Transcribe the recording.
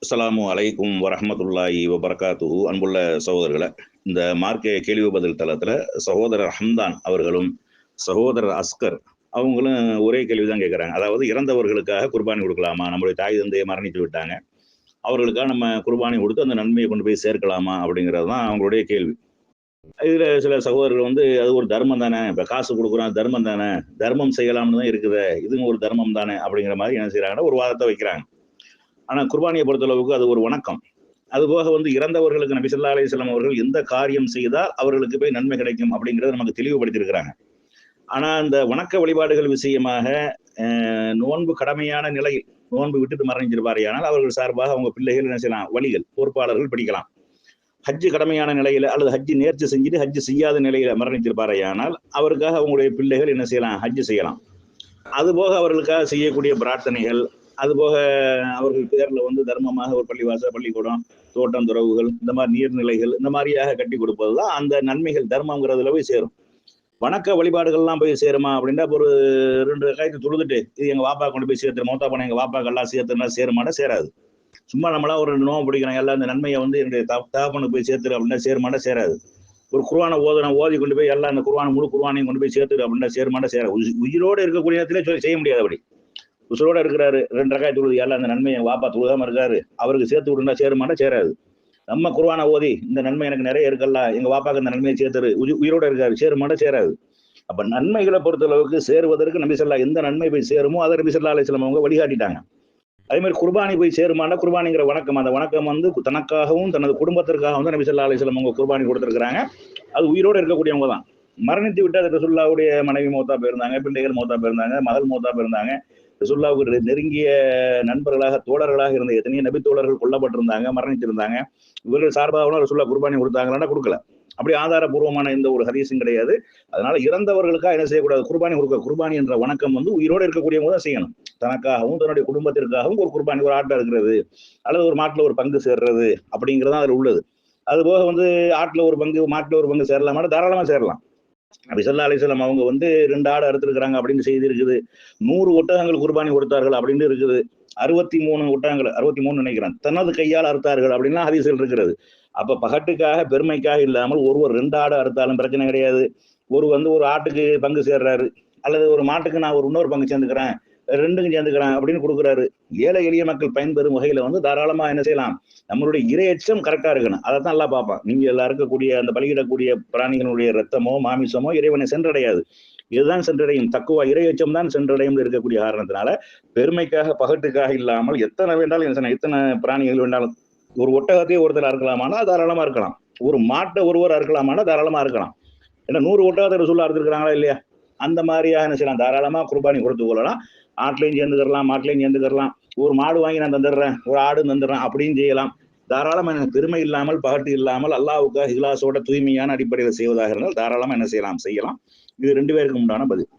அஸ்ஸலாமு அலைக்கும் வரஹ்மத்துல்லாஹி வபரகாத்துஹு. அன்புள்ள சகோதரர்களை, இந்த மார்க்க கேள்வி பதில் தளத்துல சகோதரர் ஹம்தான் அவர்களும் சகோதரர் அஸ்கர் அவங்களும் ஒரே கேள்விதான் கேட்குறாங்க. அதாவது இறந்தவர்களுக்காக குர்பானி கொடுக்கலாமா, நம்மளுடைய தாய் தந்தையை மரணித்து விட்டாங்க, அவர்களுக்காக நம்ம குர்பானி கொடுத்து அந்த நன்மையை கொண்டு போய் சேர்க்கலாமா அப்படிங்கிறது தான் அவங்களுடைய கேள்வி. இதுல சில சகோதரர்கள் அது ஒரு தர்மம் தானே, இப்ப காசு கொடுக்குறோம் தர்மம் தானே, தர்மம் செய்யலாம்னு தான் இருக்குது, இதுவும் ஒரு தர்மம் தானே அப்படிங்கிற மாதிரி என்ன செய்யறாங்கன்னா ஒரு வாதத்தை வைக்கிறாங்க. ஆனா குர்பானியை பொறுத்தளவுக்கு அது ஒரு வணக்கம். அதுபோக இறந்தவர்களுக்கு நபி ஸல்லல்லாஹு அலைஹி வஸல்லம் அவர்கள் எந்த காரியம் செய்தால் அவர்களுக்கு போய் நன்மை கிடைக்கும் அப்படிங்கிறத நமக்கு தெளிவுபடுத்தியிருக்கிறாங்க. ஆனா இந்த வணக்க வழிபாடுகள் விஷயமாக நோன்பு கடமையான நிலையில் நோன்பு விட்டுட்டு மரணிச்சிருப்பாரையானால் அவர்கள் சார்பாக அவங்க பிள்ளைகள் என்ன செய்யலாம், வழிகள் பொறுப்பாளர்கள் படிக்கலாம். ஹஜ்ஜு கடமையான நிலையில அல்லது ஹஜ்ஜு நேர்ச்சி செஞ்சுட்டு ஹஜ்ஜு செய்யாத நிலையில மரணித்திருப்பாரையானால் அவருக்காக அவங்களுடைய பிள்ளைகள் என்ன செய்யலாம், ஹஜ்ஜு செய்யலாம். அதுபோக அவர்களுக்காக செய்யக்கூடிய பிரார்த்தனைகள், அதுபோக அவர்கள் பேர்ல தர்மமாக ஒரு பள்ளிவாசல், பள்ளிக்கூடம், தோட்டம், துறவுகள், இந்த மாதிரி நீர்நிலைகள் இந்த மாதிரியாக கட்டி கொடுப்பதுதான் அந்த நன்மைகள் தர்மங்கிறதுல போய் சேரும். வணக்க வழிபாடுகள்லாம் போய் சேருமா அப்படின்னா, ஒரு 2 காயத்தை தொழுதுட்டு இது எங்க வாப்பா கொண்டு போய் சேர்த்து, மௌத்தா பண்ண எங்க வாப்பாக்கெல்லாம் சேர்த்துனா சேருமாட்டா, சேராது. சும்மா நம்மளா ஒரு நோம்பு பிடிக்கிறோம், எல்லாம் இந்த நன்மையை என்னுடைய தகப்பனுக்கு போய் சேர்த்துரு அப்படின்னா சேருமாட்டா, சேராது. ஒரு குர்ஆனை ஓதி கொண்டு போய் எல்லாம் அந்த முழு குர்ஆனையும் கொண்டு போய் சேர்த்துரு அப்படின்னா சேருமாட்டா, சேராது. உயிரோடு இருக்கக்கூடிய நேரத்திலே செய்ய முடியாது. அப்படி உசுரோட இருக்கிறாரு, 2 ரக்காய் தொழுது எல்லாம் அந்த நன்மையை வாப்பா தொழுதாம இருக்காரு, அவருக்கு சேர்த்து விடுனா சேருமாட்டா, சேராது. நம்ம குர்ஆனை ஓதி இந்த நன்மை எனக்கு நிறைய இருக்கல்ல, எங்க வாப்பாக்கு இந்த நன்மையை சேர்த்துரு, உயிரோட இருக்காரு, சேருமாட்டா, சேராது. அப்ப நன்மைகளை பொறுத்தளவுக்கு சேருவதற்கு நபி ஸல்லல்லாஹு எந்த நன்மை போய் சேருமோ அதை நபி ஸல்லல்லாஹு அலைஹி வஸல்லம் அவங்க வழிகாட்டிட்டாங்க. அதே மாதிரி குர்பானி போய் சேருமானா, குர்பானிங்கிற வணக்கம், அந்த வணக்கம் தனக்காகவும் தனது குடும்பத்திற்காகவும் தான் நபி ஸல்லல்லாஹு அலைஹி வஸல்லம் அவங்க குர்பானி கொடுத்திருக்கிறாங்க. அது உயிரோடு இருக்கக்கூடியவங்க தான். மரணித்து விட்டு ரசூலுல்லாஹ்வுடைய மனைவி மௌத்தா போயிருந்தாங்க, பிள்ளைகள் மௌத்தா போயிருந்தாங்க, மகள் மௌத்தா போயிருந்தாங்க, ரசூலுல்லாஹ்வுக்கு நெருங்கிய நண்பர்களாக தோழர்களாக இருந்த எத்தனையோ நபி தோழர்கள் கொல்லப்பட்டிருந்தாங்க, மரணித்திருந்தாங்க. இவர்கள் சார்பாக ரசூலுல்லாஹ் குர்பானி கொடுத்தாங்களான்னா கொடுக்கல. அப்படி ஆதாரபூர்வமான எந்த ஒரு ஹதீஸும் கிடையாது. அதனால இறந்தவர்களுக்காக என்ன செய்யக்கூடாது, குர்பானி கொடுக்க. குர்பானி என்ற வணக்கம் உயிரோடு இருக்கக்கூடியவங்க தான் செய்யணும். தனக்காகவும் தன்னுடைய குடும்பத்திற்காகவும் ஒரு குர்பானி, ஒரு ஆட்டை இருக்கிறது அல்லது ஒரு மாட்டுல ஒரு பங்கு சேர்றது அப்படிங்கிறது அதுல உள்ளது. அது போக ஆட்டுல ஒரு பங்கு மாட்டுல ஒரு பங்கு சேரலாமா, தாராளமா சேரலாம். நபி ஸல்லல்லாஹு அலைஹி வஸல்லம் அவங்க 2 ஆடு அறுத்திருக்கிறாங்க அப்படின்னு செய்தி இருக்குது. 100 ஒட்டகங்கள் குர்பானி கொடுத்தார்கள் அப்படின்னு இருக்குது. 63 ஒட்டகங்கள், 63 நினைக்கிறேன், தனது கையால் அறுத்தார்கள் அப்படின்லாம் ஹதீஸ்கள் இருக்கிறது. அப்ப பகட்டுக்காக பெருமைக்காக இல்லாமல் ஒருவர் 2 ஆடு அறுத்தாலும் பிரச்சனை கிடையாது. ஒரு ஆட்டுக்கு பங்கு சேர்றாரு, அல்லது ஒரு மாட்டுக்கு நான் இன்னொரு பங்கு சேர்ந்துக்கிறேன், 2க்கும் சேர்ந்துக்கிறேன் அப்படின்னு கொடுக்குறாரு. ஏழை எளிய மக்கள் பயன்பெறும் வகையில தாராளமா என்ன செய்யலாம். நம்மளுடைய இரையச்சம் கரெக்டா இருக்கணும். அதைத்தான் எல்லாம் பார்ப்பான். நீங்க எல்லாம் இருக்கக்கூடிய அந்த பலியிடக்கூடிய பிராணிகளுடைய ரத்தமோ மாமிசமோ இறைவனை சென்றடையாது. இதுதான் சென்றடையும். தக்குவா இரையச்சம் தான் சென்றடையும் இருக்கக்கூடிய காரணத்தினால பெருமைக்காக பகட்டுக்காக இல்லாமல் எத்தனை வேண்டாலும் எத்தனை பிராணிகள் வேண்டாலும், ஒரு ஒட்டகத்தையே ஒருத்தர் அறுக்கலாமானா தாராளமா இருக்கலாம். ஒரு மாட்டை ஒருவர் அறுக்கலாமானா தாராளமா இருக்கலாம். ஏன்னா 100 ஒட்டகத்தை ரசூலுல்லாஹ் அறுத்திருக்கிறாங்களா இல்லையா? அந்த மாதிரியா என்ன செய்யலாம், தாராளமா குர்பானி கொடுத்து கொள்ளலாம். ஆட்டுலையும் சேர்ந்துக்கலாம், மாட்டுலையும் சேர்ந்துக்கலாம். ஒரு மாடு வாங்கி நான் தந்துடுறேன், ஒரு ஆடு தந்துடுறேன் அப்படின்னு செய்யலாம். தாராளமா பெருமை இல்லாமல் பகட்டு இல்லாமல் அல்லாஹ்வுக்காக இஹ்லாஸோட தூய்மையான அடிப்படையில் செய்வதாக இருந்தால் தாராளமா என்ன செய்யலாம். இது 2 பேருக்கும் உண்டான பதில்.